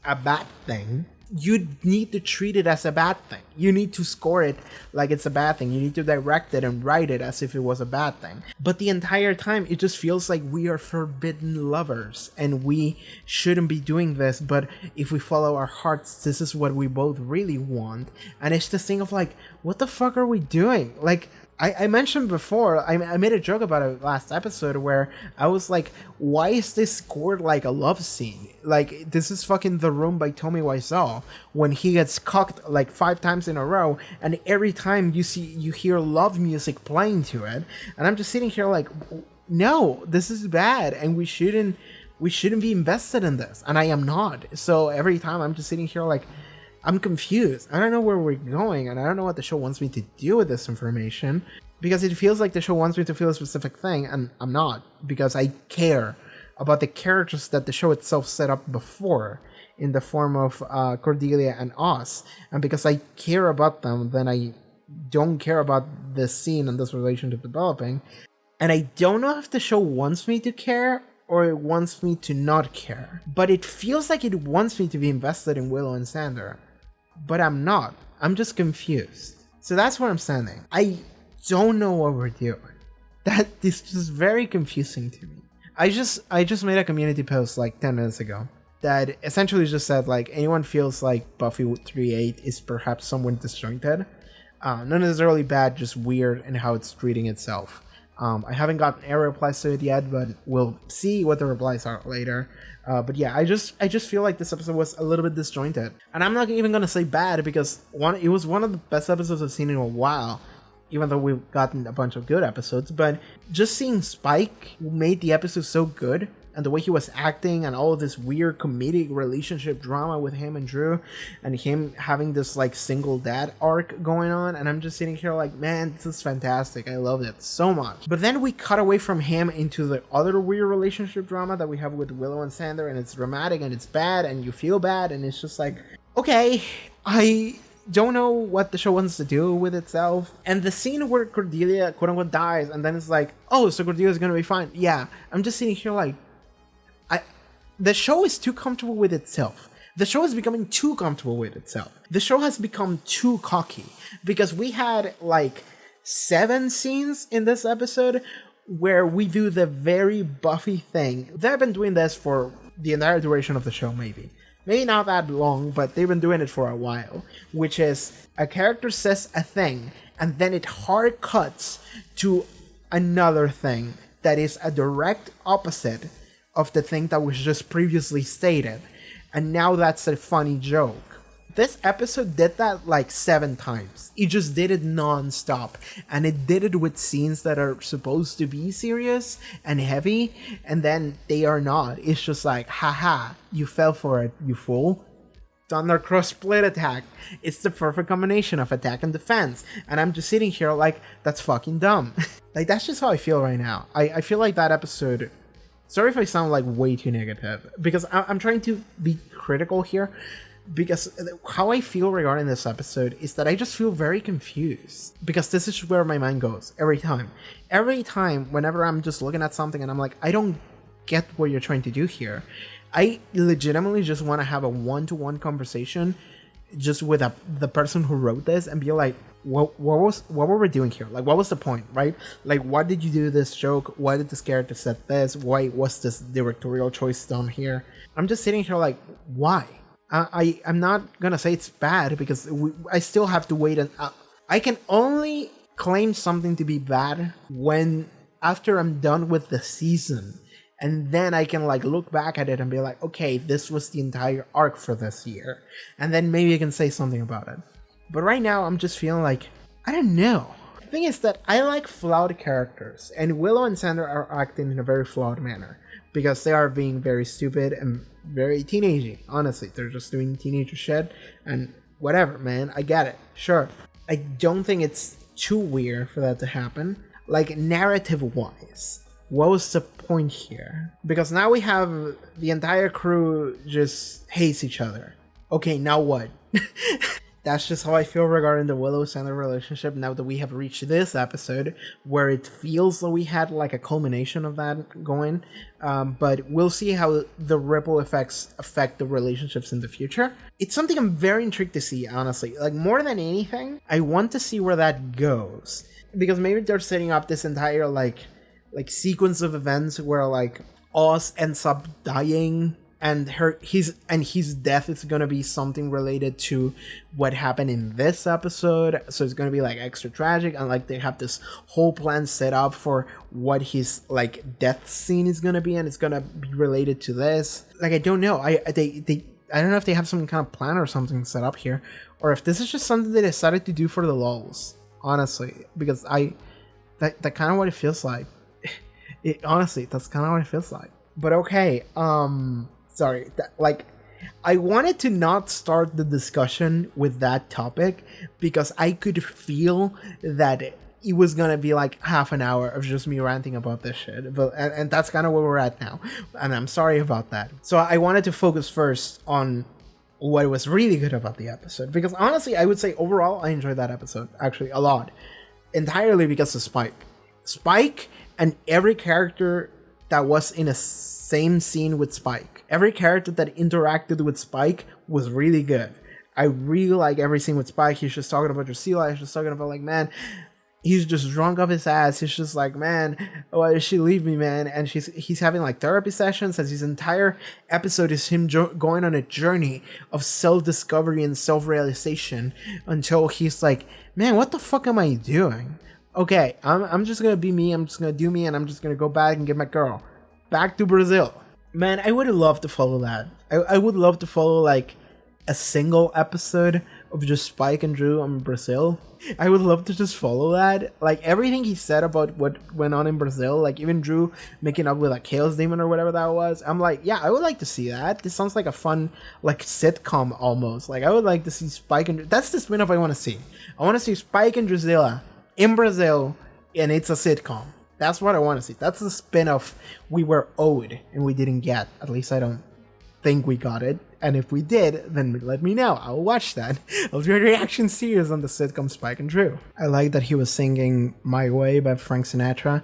a bad thing, you need to treat it as a bad thing. You need to score it like it's a bad thing. You need to direct it and write it as if it was a bad thing. But the entire time, it just feels like we are forbidden lovers and we shouldn't be doing this. But if we follow our hearts, this is what we both really want. And it's this thing of like, what the fuck are we doing? Like, I mentioned before, I made a joke about it last episode where I was like, why is this scored like a love scene? Like, this is fucking The Room by Tommy Wiseau when he gets cocked like 5 times in a row, and every time you hear love music playing to it, and I'm just sitting here like, no, this is bad, and we shouldn't be invested in this, and I am not. So every time I'm just sitting here like, I'm confused. I don't know where we're going, and I don't know what the show wants me to do with this information, because it feels like the show wants me to feel a specific thing, and I'm not, because I care about the characters that the show itself set up before in the form of Cordelia and Oz, and because I care about them, then I don't care about this scene and this relationship developing, and I don't know if the show wants me to care or it wants me to not care, but it feels like it wants me to be invested in Willow and Xander. But I'm not. I'm just confused. So that's where I'm standing. I don't know what we're doing. That is just very confusing to me. I just made a community post like 10 minutes ago that essentially just said like, anyone feels like Buffy 3.8 is perhaps somewhat disjointed. Not necessarily bad, just weird in how it's treating itself. I haven't gotten any replies to it yet, but we'll see what the replies are later. But yeah, I just feel like this episode was a little bit disjointed. And I'm not even gonna say bad, because it was one of the best episodes I've seen in a while, even though we've gotten a bunch of good episodes. But just seeing Spike made the episode so good, and the way he was acting, and all of this weird comedic relationship drama with him and Drew, and him having this like single dad arc going on, and I'm just sitting here like, man, this is fantastic. I love it so much. But then we cut away from him into the other weird relationship drama that we have with Willow and Xander, and it's dramatic and it's bad and you feel bad, and it's just like, okay, I don't know what the show wants to do with itself. And the scene where Cordelia quote unquote dies, and then it's like, oh, so Cordelia's gonna be fine. Yeah, I'm just sitting here like, the show is too comfortable with itself. The show is becoming too comfortable with itself. The show has become too cocky, because we had like 7 scenes in this episode where we do the very Buffy thing. They've been doing this for the entire duration of the show, maybe not that long, but they've been doing it for a while, which is a character says a thing and then it hard cuts to another thing that is a direct opposite of the thing that was just previously stated, and now that's a funny joke. This episode did that like 7 times. It just did it non-stop, and it did it with scenes that are supposed to be serious and heavy, and then they are not. It's just like, haha, you fell for it, you fool. Thundercross split attack. It's the perfect combination of attack and defense, and I'm just sitting here like, that's fucking dumb. Like, that's just how I feel right now. I feel like that episode... Sorry if I sound like way too negative, because I'm trying to be critical here, because how I feel regarding this episode is that I just feel very confused, because this is where my mind goes every time. Every time, whenever I'm just looking at something and I'm like, I don't get what you're trying to do here. I legitimately just want to have a one-to-one conversation just with the person who wrote this and be like, what were we doing here? Like, what was the point, right? Like, why did you do this joke? Why did this character set this? Why was this directorial choice done here? I'm just sitting here like, why? I'm not gonna say it's bad, because I still have to wait, and I can only claim something to be bad when after I'm done with the season, and then I can like look back at it and be like, okay, this was the entire arc for this year, and then maybe I can say something about it. But right now, I'm just feeling like, I don't know. The thing is that I like flawed characters, and Willow and Xander are acting in a very flawed manner, because they are being very stupid and very teenagey. Honestly, they're just doing teenager shit, and whatever, man, I get it, sure. I don't think it's too weird for that to happen. Like, narrative-wise, what was the point here? Because now we have the entire crew just hates each other. Okay, now what? that's just how I feel regarding the Willow Sander relationship now that we have reached this episode where it feels that we had like a culmination of that going. But we'll see how the ripple effects affect the relationships in the future. It's something I'm very intrigued to see, honestly. Like, more than anything, I want to see where that goes. Because maybe they're setting up this entire like sequence of events where like Oz ends up dying and his death is gonna be something related to what happened in this episode, so it's gonna be like extra tragic, and like they have this whole plan set up for what his like death scene is gonna be, and it's gonna be related to this. Like, I don't know. I don't know if they have some kind of plan or something set up here, or if this is just something they decided to do for the lulz, honestly, because that kind of what it feels like. Honestly, that's kind of what it feels like. But okay, sorry, I wanted to not start the discussion with that topic because I could feel that it was gonna be like half an hour of just me ranting about this shit. But and that's kind of where we're at now, and I'm sorry about that. So I wanted to focus first on what was really good about the episode, because honestly, I would say overall I enjoyed that episode actually a lot, entirely because of Spike and every character that was in a same scene with Spike. Every character that interacted with Spike was really good. I really like every scene with Spike. He's just talking about Drusilla. He's just talking about like, man, he's just drunk off his ass. He's just like, man, why did she leave me, man? And he's having like therapy sessions, as his entire episode is him going on a journey of self-discovery and self-realization until he's like, man, what the fuck am I doing? Okay, I'm just gonna be me, I'm just gonna do me, and I'm just gonna go back and get my girl back to Brazil. Man, I would love to follow that. I would love to follow like a single episode of just Spike and Drew in Brazil. I would love to just follow that. Like, everything he said about what went on in Brazil, like even Drew making up with a Chaos Demon or whatever that was. I'm like, yeah, I would like to see that. This sounds like a fun like sitcom almost. Like, I would like to see Spike and that's the spin-off I want to see. I want to see Spike and Drusilla in Brazil, and it's a sitcom. That's what I want to see. That's the spin-off we were owed and we didn't get. At least I don't think we got it. And if we did, then let me know. I'll watch that. I'll do a reaction series on the sitcom Spike and Drew. I like that he was singing My Way by Frank Sinatra,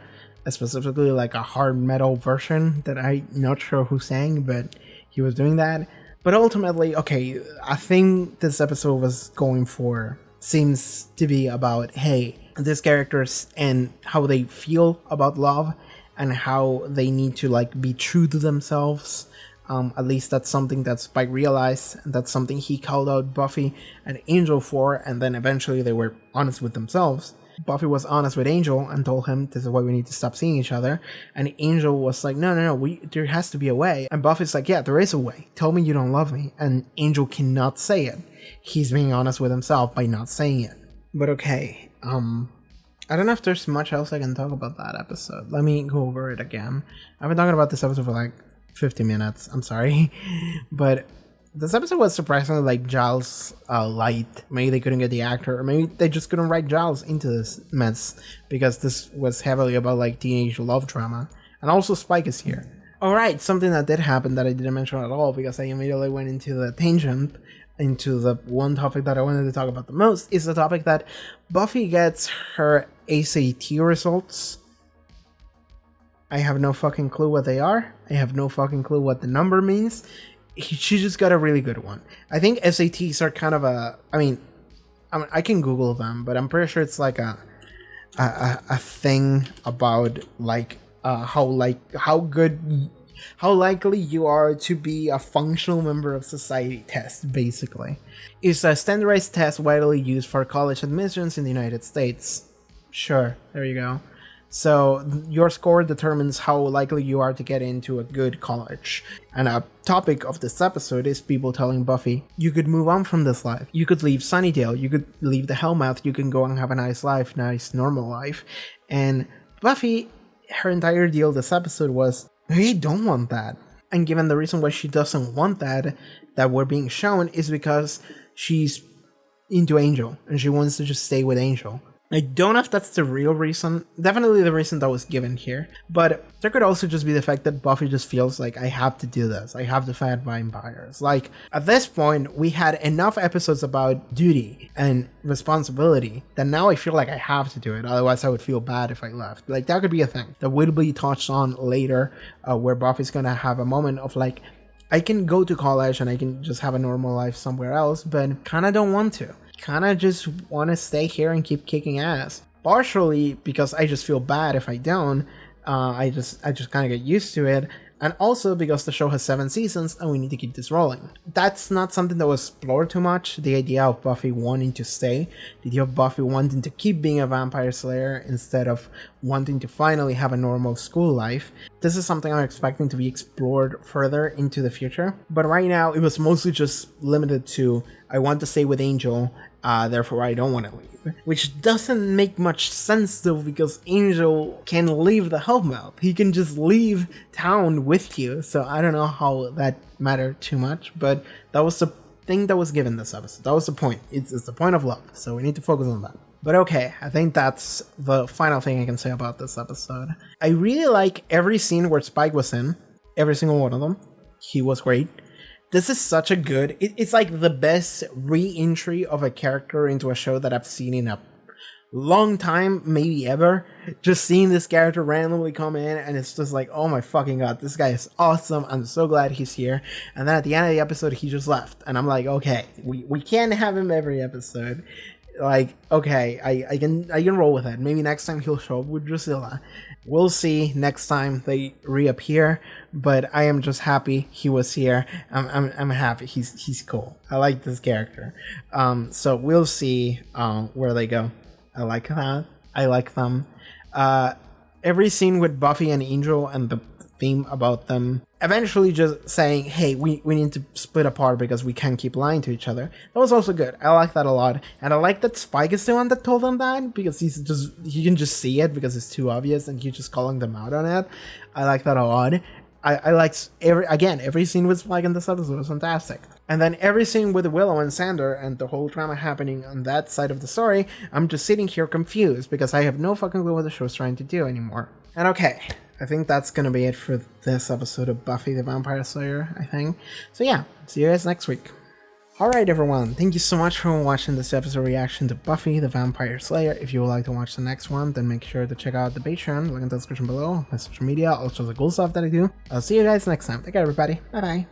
specifically like a hard metal version that I'm not sure who sang, but he was doing that. But ultimately, okay, I think this episode was going for seems to be about, hey, these characters and how they feel about love and how they need to like be true to themselves. At least that's something that Spike realized, and that's something he called out Buffy and Angel for, and then eventually they were honest with themselves. Buffy was honest with Angel and told him this is why we need to stop seeing each other, and Angel was like, no, there has to be a way. And Buffy's like, yeah, there is a way. Tell me you don't love me. And Angel cannot say it. He's being honest with himself by not saying it. But okay, I don't know if there's much else I can talk about that episode. Let me go over it again. I've been talking about this episode for like 50 minutes. I'm sorry. But this episode was surprisingly like Giles light. Maybe they couldn't get the actor, or maybe they just couldn't write Giles into this mess, because this was heavily about like teenage love drama. And also Spike is here. Alright, something that did happen that I didn't mention at all because I immediately went into the tangent, into the one topic that I wanted to talk about the most, is the topic that Buffy gets her SAT results. I have no fucking clue what they are. I have no fucking clue what the number means. She just got a really good one. I think SATs are kind of a... I mean, I can Google them, but I'm pretty sure it's like a thing about like how likely you are to be a functional member of society test, basically. It's a standardized test widely used for college admissions in the United States. Sure, there you go. So your score determines how likely you are to get into a good college. And a topic of this episode is people telling Buffy, you could move on from this life. You could leave Sunnydale. You could leave the Hellmouth. You can go and have a nice life, nice normal life. And Buffy, her entire deal this episode was, we don't want that. And given the reason why she doesn't want that we're being shown, is because she's into Angel and she wants to just stay with Angel. I don't know if that's the real reason, definitely the reason that was given here, but there could also just be the fact that Buffy just feels like I have to do this, I have to fight vampires. Like, at this point, we had enough episodes about duty and responsibility that now I feel like I have to do it, otherwise I would feel bad if I left. Like, that could be a thing that will be touched on later, where Buffy's gonna have a moment of like, I can go to college and I can just have a normal life somewhere else, but kinda don't want to. Kinda just want to stay here and keep kicking ass. Partially because I just feel bad if I don't. I just kind of get used to it, and also because the show has 7 seasons and we need to keep this rolling. That's not something that was explored too much. The idea of Buffy wanting to stay, the idea of Buffy wanting to keep being a vampire slayer instead of wanting to finally have a normal school life. This is something I'm expecting to be explored further into the future. But right now it was mostly just limited to, I want to stay with Angel, therefore I don't want to leave. Which doesn't make much sense though, because Angel can leave the Hellmouth. He can just leave town with you, so I don't know how that mattered too much, but that was the thing that was given this episode. That was the point. It's the point of love, so we need to focus on that. But okay, I think that's the final thing I can say about this episode. I really like every scene where Spike was in, every single one of them. He was great. This is such a good, it's like the best re-entry of a character into a show that I've seen in a long time, maybe ever. Just seeing this character randomly come in and it's just like, oh my fucking god, this guy is awesome. I'm so glad he's here. And then at the end of the episode, he just left. And I'm like, okay, we can't have him every episode. Like, okay, I can roll with it. Maybe next time he'll show up with Drusilla. We'll see next time they reappear, but I am just happy he was here. I'm happy he's cool. I like this character. So we'll see where they go. I like that. I like them. Every scene with Buffy and Angel and the theme about them eventually just saying, hey, we need to split apart because we can't keep lying to each other. That was also good. I like that a lot. And I like that Spike is the one that told them that, because he can just see it because it's too obvious and he's just calling them out on it. I like that a lot. I liked every scene with Spike in this episode was fantastic. And then every scene with Willow and Sander and the whole drama happening on that side of the story, I'm just sitting here confused because I have no fucking clue what the show's trying to do anymore. And okay, I think that's gonna be it for this episode of Buffy the Vampire Slayer, I think. So yeah, see you guys next week. Alright everyone, thank you so much for watching this episode reaction to Buffy the Vampire Slayer. If you would like to watch the next one, then make sure to check out the Patreon, link in the description below, my social media, all sorts of cool stuff that I do. I'll see you guys next time. Take care everybody, bye bye.